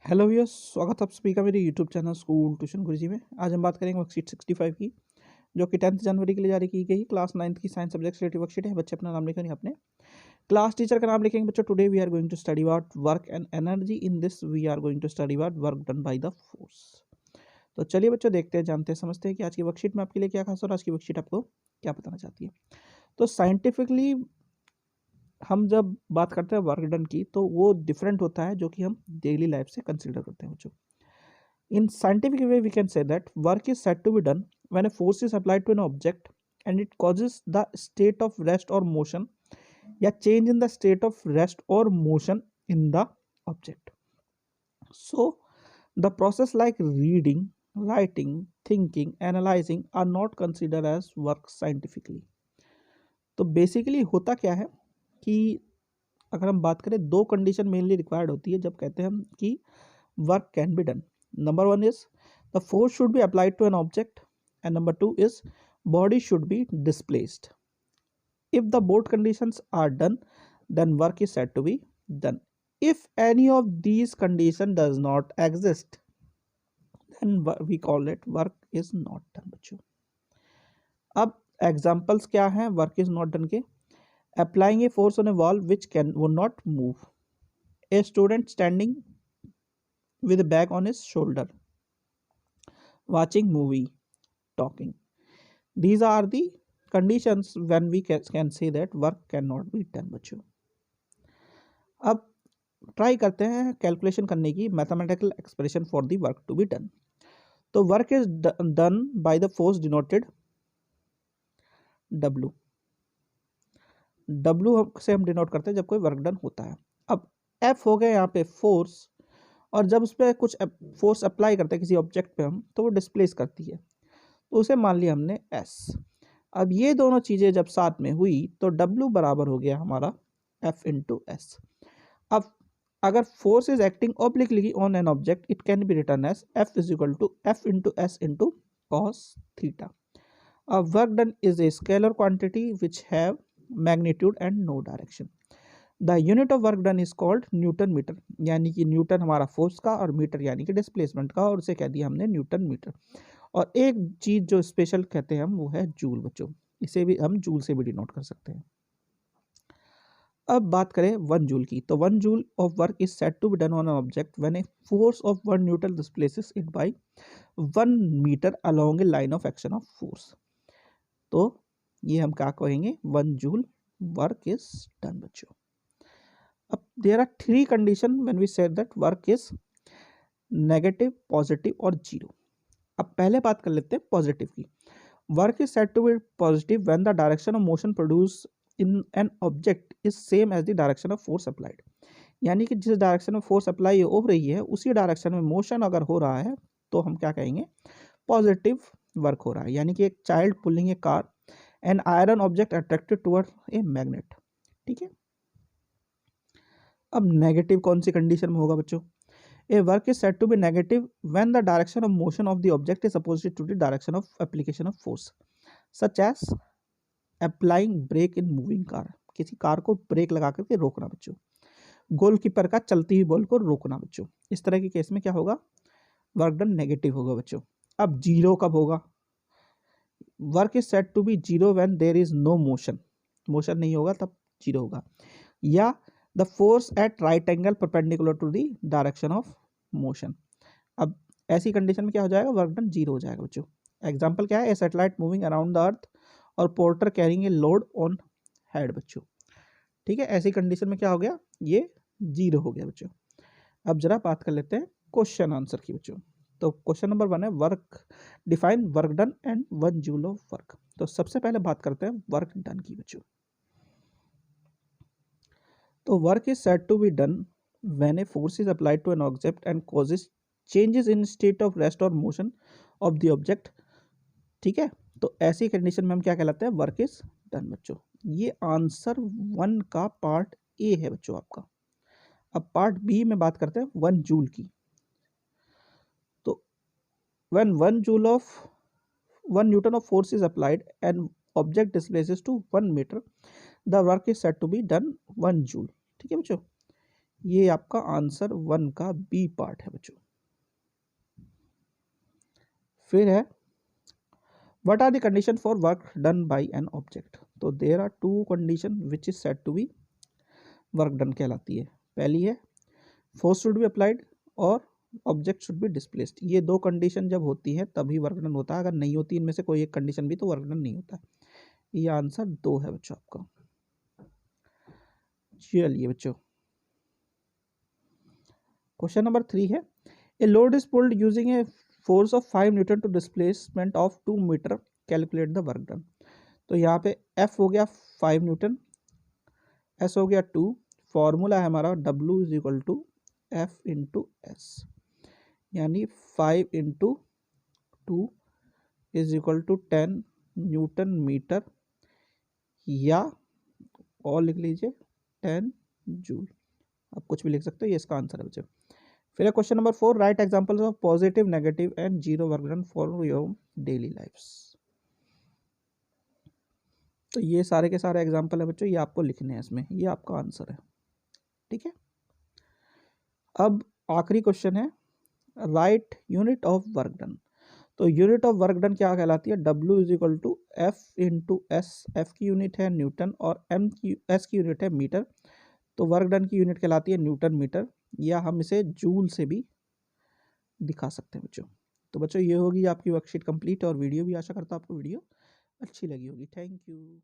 Hello भैया, स्वागत है आप सभी का मेरे यूट्यूब चैनल स्कूल ट्यूशन गुरुजी में। आज हम बात करेंगे वर्कशीट 65 की, जो कि 10th जनवरी के लिए जारी की गई क्लास 9th की साइंस सब्जेक्ट रिलेटेड वर्कशीट है। बच्चे अपना नाम लिखेंगे, अपने क्लास टीचर का नाम लिखेंगे। बच्चों, today we are going to study about work and energy. In this we are going to study about work done by the force. तो चलिए बच्चों, देखते हैं, जानते हैं, समझते हैं कि आज की वर्कशीट में आपके लिए क्या खास और आज की वर्कशीट आपको क्या बताना चाहती है। तो साइंटिफिकली हम जब बात करते हैं वर्क डन की, तो वो डिफरेंट होता है जो कि हम डेली लाइफ से कंसिडर करते हैं बच्चों। In scientific way, we can say that work is said to be done when a force is applied to an object and it causes the state of rest or motion, या change in the state of rest or motion in the object. So, the process like reading, writing, thinking, analyzing are not considered as work scientifically. तो basically होता क्या है कि अगर हम बात करें, दो कंडीशन मेनली रिक्वायर्ड होती है जब कहते हैं हम कि work can be done. Number one is the force should be applied to an object, and number two is body should be displaced. If the both conditions are done, then work is said to be done. If any of these condition does not exist, then we call it work is not done बच्चों। अब examples क्या हैं work is not done के? Applying a force on a wall which can वो not move, a student standing with a bag on his shoulder, watching movie, talking. These are the conditions when we can say that work cannot be done बच्चों। अब try करते हैं calculation करने की, mathematical expression for the work to be done. तो work is done by the force denoted W। W से हम denote करते हैं जब कोई वर्क डन होता है। अब F हो गया यहाँ पे फोर्स, और जब उस पर कुछ फोर्स अप्लाई करते हैं किसी ऑब्जेक्ट पे हम, तो वो डिस्प्लेस करती है, तो उसे मान लिया हमने S। अब ये दोनों चीज़ें जब साथ में हुई तो W बराबर हो गया हमारा F इंटू एस। अब अगर force is acting obliquely on an object, it can be written as F is equal to F into S into cos theta. अब work done is a scalar quantity which have magnitude and no direction. The unit of work done is called newton metre, यानी कि Newton हमारा force का और metre यानी कि displacement का, और उसे कह दिया हमने न्यूटन मीटर। और एक चीज जो स्पेशल कहते हैं हम, वो है जूल बच्चों। इसे भी हम जूल से भी डिनोट कर सकते हैं। अब बात करें 1 जूल की, तो 1 joule of work is said to be done on an object when a force of 1 newton displaces it by 1 metre along a line of action of force. तो ये हम क्या कहेंगे, 1 जूल वर्क इज डन बच्चों। अब there are 3 condition when we said that work is negative, positive और zero. अब पहले बात कर लेते हैं पॉजिटिव की। Work is said to be positive when the direction of motion produce in an object is same as the direction of force applied. यानी कि जिस डायरेक्शन में फोर्स अप्लाई हो रही है उसी डायरेक्शन में मोशन अगर हो रहा है तो हम क्या कहेंगे, पॉजिटिव वर्क हो रहा है। यानी कि एक child pulling a car, an iron object attracted toward a magnet. ठीक है। अब नेगेटिव कौन सी कंडीशन में होगा बच्चों? A work is said to be negative when the direction of motion of the object is opposite to the direction of application of force, such as applying brake in moving car। किसी car को break लगा करके रोकना बच्चों, goalkeeper का चलती हुई ball को रोकना बच्चों। इस तरह के केस में क्या होगा, वर्क डन नेगेटिव होगा बच्चों। अब जीरो कब होगा? Work is said to be zero when there is no motion, motion नहीं होगा तब जीरो होगा। या the force at right angle perpendicular to the direction of motion. अब ऐसी कंडीशन में क्या हो जाएगा, वर्क डन जीरो हो जाएगा बच्चों। एग्जांपल क्या है, a satellite moving around the earth और porter carrying a load on head बच्चों। ठीक है, ऐसी कंडीशन में क्या हो गया, ये जीरो हो गया बच्चों। अब जरा बात कर लेते हैं क्वेश्चन आंसर की बच्चों। तो क्वेश्चन नंबर 1 है, work define work done and 1 joule of work. तो सबसे पहले बात करते हैं वर्क डन की बच्चों। तो work is said to be done when a force is applied to an object and causes changes in state of rest और मोशन ऑफ द ऑब्जेक्ट। ठीक है, तो ऐसी कंडीशन में हम क्या कहलाते हैं, वर्क इज डन बच्चों। ये आंसर 1 का पार्ट ए है बच्चों आपका। अब पार्ट बी में बात करते हैं 1 जूल की। तो when 1 newton of force is applied and object displaces to 1 metre, the work is said to be done 1 joule. ठीक है बच्चों, ये आपका आंसर 1 का बी पार्ट है बच्चों। फिर है what are the condition for work done by an object. तो there are two condition which is said to be work done कहलाती है। पहली है फोर्स शुड बी अप्लाइड और ऑब्जेक्ट शुड बी डिस्प्लेस्ड। ये दो कंडीशन जब होती है तभी वर्क डन होता है, अगर नहीं होती इनमें से कोई एक कंडीशन भी तो वर्क डन नहीं होता। ये आंसर 2 है बच्चों आपका। चलिए बच्चों क्वेश्चन नंबर 3 है a load is pulled using a force of 5 newton to displacement of 2 metre, calculate the work done. तो यहाँ पे F हो गया 5 न्यूटन, S हो गया 2, फॉर्मूला है हमारा W is equal to F into S, यानी 5 into 2 is equal to 10 newton metre, या और लिख लीजिए 10 जूल। आप कुछ भी लिख सकते हो, ये इसका आंसर है बच्चों। फिर है question number 4 write examples of positive negative and zero work done for your daily lifes. तो ये सारे के सारे एग्जांपल है बच्चों, ये आपको लिखने हैं इसमें, ये आपका आंसर है। ठीक है, अब आखिरी क्वेश्चन है write unit of work done. तो यूनिट ऑफ वर्क डन क्या कहलाती है, W is equal to F into S. F की यूनिट है न्यूटन और एस की यूनिट है मीटर। तो वर्क डन की यूनिट कहलाती है न्यूटन मीटर, या हम इसे जूल से भी दिखा सकते हैं बच्चों। तो बच्चों ये होगी आपकी वर्कशीट कंप्लीट और वीडियो भी। आशा करता हूँ आपको वीडियो अच्छी लगी होगी। Thank you.